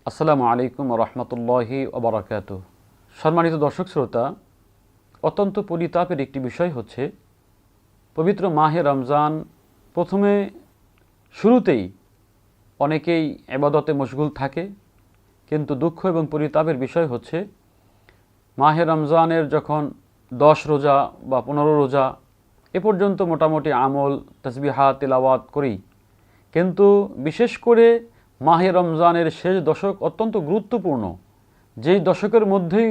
আসসালামু আলাইকুম রহমতুল্লাহি ওবরাকাতুহু। সম্মানিত দর্শক শ্রোতা, অত্যন্ত পরিতাপের একটি বিষয় হচ্ছে পবিত্র মাহে রমজান প্রথমে শুরুতেই অনেকেই ইবাদতে মশগুল থাকে, কিন্তু দুঃখ এবং পরিতাপের বিষয় হচ্ছে মাহে রমজানের যখন 10 রোজা বা 15 রোজা এ পর্যন্ত মোটামুটি আমল তাসবিহাত তিলাওয়াত করি, কিন্তু বিশেষ করে মাহে রমজানের শেষ দশক অত্যন্ত গুরুত্বপূর্ণ। যেই দশকের মধ্যেই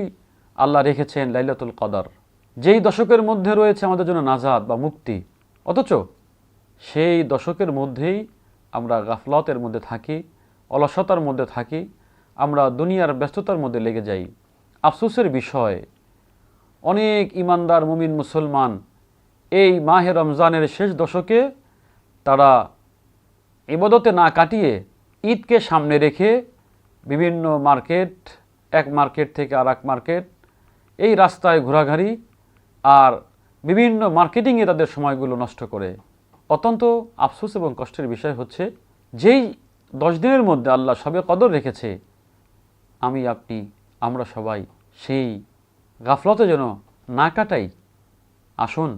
আল্লাহ রেখেছেন লাইলাতুল কদর, যেই দশকের মধ্যে রয়েছে আমাদের জন্য নাজাত বা মুক্তি, অথচ সেই দশকের মধ্যেই আমরা গাফলতের মধ্যে থাকি, অলসতার মধ্যে থাকি, আমরা দুনিয়ার ব্যস্ততার মধ্যে লেগে যাই। আফসোসের বিষয়, অনেক ইমানদার মুমিন মুসলমান এই মাহে রমজানের শেষ দশকে তারা ইবাদতে না কাটিয়ে ঈদকে সামনে রেখে বিভিন্ন মার্কেট, এক মার্কেট থেকে আর এক মার্কেট, এই রাস্তায় ঘোরাঘুরি আর বিভিন্ন মার্কেটিংয়ে তাদের সময়গুলো নষ্ট করে। অত্যন্ত আফসোস এবং কষ্টের বিষয় হচ্ছে, যেই 10 দিনের মধ্যে আল্লাহ শবে কদর রেখেছে, আমি আপনি আমরা সবাই সেই গাফলতে যেন না কাটাই। আসুন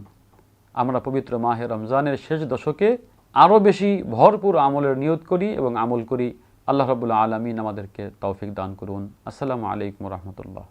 আমরা পবিত্র মাহে রমজানের শেষ দশকে আরও বেশি ভরপুর আমলের নিয়ত করি এবং আমল করি। আল্লাহ রাব্বুল আলামিন আমাদেরকে তৌফিক দান করুন। আসসালামু আলাইকুম রহমতুল্লাহ।